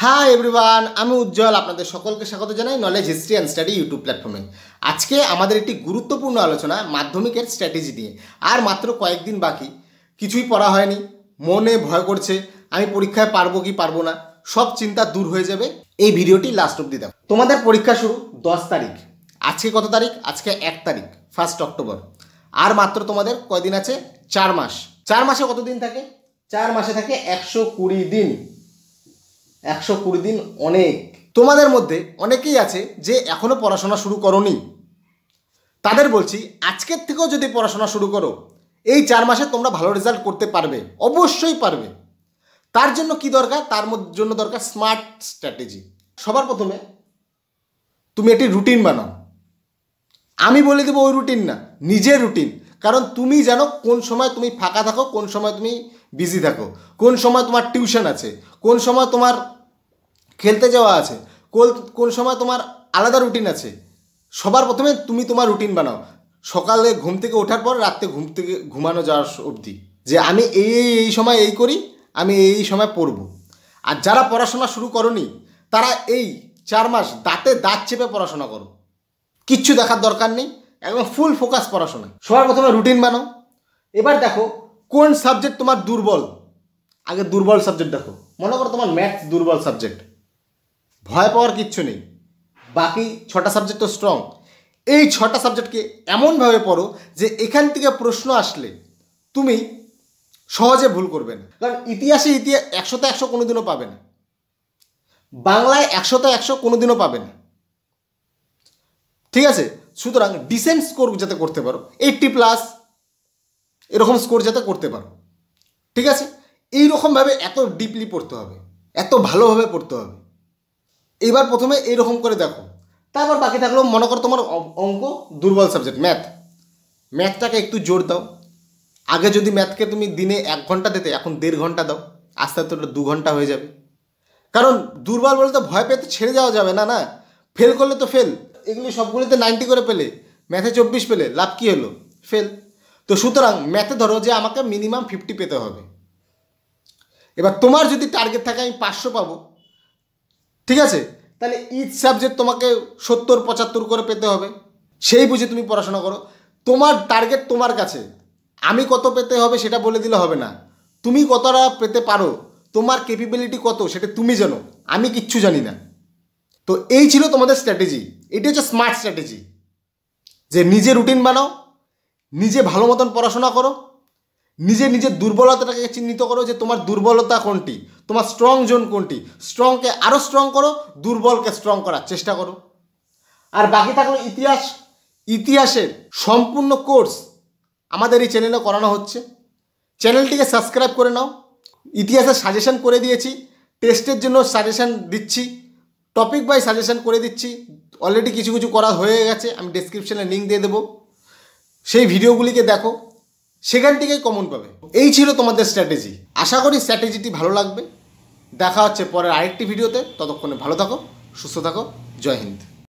Hi everyone, আমি উজ্জ্বল আপনাদের সকলকে স্বাগত জানাই knowledge history and study YouTube প্ল্যাটফর্মে। আজকে আমাদের একটি গুরুত্বপূর্ণ আলোচনা মাধ্যমিকের স্ট্র্যাটেজি নিয়ে। আর মাত্র কয়েকদিন বাকি, কিছুই পড়া হয়নি, মনে ভয় করছে আমি পরীক্ষায় পারবো কি পারবো না, সব চিন্তা দূর হয়ে যাবে এই ভিডিওটি লাস্ট অবধি দেখো। তোমাদের পরীক্ষা শুরু 10 তারিখ, আজকে কত তারিখ? আজকে 1 তারিখ, 1 অক্টোবর। আর মাত্র তোমাদের কয়দিন আছে? 4 মাস। 4 মাসে কত দিন থাকে? 4 মাসে থাকে 120 দিন। 120 দিন অনেক। তোমাদের মধ্যে অনেকেই আছে যে এখনো পড়াশোনা শুরু করোনি, তাদের বলছি আজকের থেকেও যদি পড়াশোনা শুরু করো, এই 4 মাসে তোমরা ভালো রেজাল্ট করতে পারবে, অবশ্যই পারবে। তার জন্য কি দরকার? তার জন্য দরকার স্মার্ট স্ট্র্যাটেজি। সবার প্রথমে তুমি একটি রুটিন বানাও। আমি বলে দেবো ওই রুটিন না, নিজের রুটিন। কারণ তুমি জানো কোন সময় তুমি ফাঁকা থাকো, কোন সময় তুমি বিজি থাকো, কোন সময় তোমার টিউশন আছে, কোন সময় তোমার খেলতে যাওয়া আছে, কোন সময় তোমার আলাদা রুটিন আছে। সবার প্রথমে তুমি তোমার রুটিন বানাও। সকালে ঘুম থেকে ওঠার পর রাত্রে ঘুম থেকে ঘুমানো যাওয়ার অবধি, যে আমি এই সময় এই করি, আমি এই সময় পড়ব। আর যারা পড়াশোনা শুরু করনি, তারা এই 4 মাস দাঁতে দাঁত চেপে পড়াশোনা করো। কিচ্ছু দেখার দরকার নেই, একদম ফুল ফোকাস পড়াশোনায়। সবার প্রথমে রুটিন বানাও। এবার দেখো কোন সাবজেক্ট তোমার দুর্বল। আগে দুর্বল সাবজেক্ট দেখো। মনে করো তোমার ম্যাথস দুর্বল সাবজেক্ট, ভয় পাওয়ার কিচ্ছু নেই, বাকি 6টা সাবজেক্ট তো স্ট্রং। এই 6টা সাবজেক্টকে এমনভাবে পড়ো যে এখান থেকে প্রশ্ন আসলে তুমি সহজে ভুল করবে না। কারণ ইতিহাসে 100তে 100 কোনোদিনও পাবে না, বাংলায় 100তে 100 কোনোদিনও পাবে না, ঠিক আছে? সুতরাং ডিসেন্ট স্কোর যাতে করতে পারো, 80+ এরকম স্কোর যাতে করতে পারো, ঠিক আছে? এইরকমভাবে এত ডিপলি পড়তে হবে, এত ভালোভাবে পড়তে হবে। এবার প্রথমে এইরকম করে দেখো। তারপর বাকি থাকলো, মনে করো তোমার অঙ্ক দুর্বল সাবজেক্ট ম্যাথটাকে একটু জোর দাও। আগে যদি ম্যাথকে তুমি দিনে 1 ঘন্টা দিতে, এখন 1.5 ঘন্টা দাও, আস্তে আস্তে ওটা 2 ঘন্টা হয়ে যাবে। কারণ দুর্বল বলে তো ভয় পেয়ে তো ছেড়ে যাওয়া যাবে না, না ফেল করলে তো ফেল। এগুলি সবগুলিতে 90 করে পেলে, ম্যাথে 24 পেলে লাভ কী হলো? ফেল। তো সুতরাং ম্যাথে ধরো যে আমাকে মিনিমাম 50 পেতে হবে। এবার তোমার যদি টার্গেট থাকে আমি 500 পাবো, ঠিক আছে, তাহলে ইচ সাবজেক্ট তোমাকে 70-75 করে পেতে হবে। সেই বুঝে তুমি পড়াশোনা করো। তোমার টার্গেট তোমার কাছে, আমি কত পেতে হবে সেটা বলে দিলে হবে না। তুমি কতটা পেতে পারো, তোমার ক্যাপাবিলিটি কত সেটা তুমি জানো, আমি কিচ্ছু জানি না। তো এই ছিল তোমাদের স্ট্র্যাটেজি। এটি হচ্ছে স্মার্ট স্ট্র্যাটেজি, যে নিজে রুটিন বানাও, নিজে ভালো মতন পড়াশোনা করো, নিজের দুর্বলতাটাকে চিহ্নিত করো যে তোমার দুর্বলতা কোনটি, তোমার স্ট্রং জোন কোনটি। স্ট্রংকে আরও স্ট্রং করো, দুর্বলকে স্ট্রং করার চেষ্টা করো। আর বাকি থাকলো ইতিহাসের সম্পূর্ণ কোর্স আমাদের এই চ্যানেলে করানো হচ্ছে। চ্যানেলটিকে সাবস্ক্রাইব করে নাও। ইতিহাসের সাজেশন করে দিয়েছি, টেস্টের জন্য সাজেশন দিচ্ছি, টপিক বাই সাজেশন করে দিচ্ছি। অলরেডি কিছু কিছু করা হয়ে গেছে, আমি ডেসক্রিপশনে লিঙ্ক দিয়ে দেবো, সেই ভিডিওগুলিকে দেখো, সেখান থেকেই কমন পাবে। এই ছিল তোমাদের স্ট্র্যাটেজি। আশা করি স্ট্র্যাটেজিটি ভালো লাগবে। দেখা হচ্ছে পরের আরেকটি ভিডিওতে। ততক্ষণে ভালো থাকো, সুস্থ থাকো। জয় হিন্দ।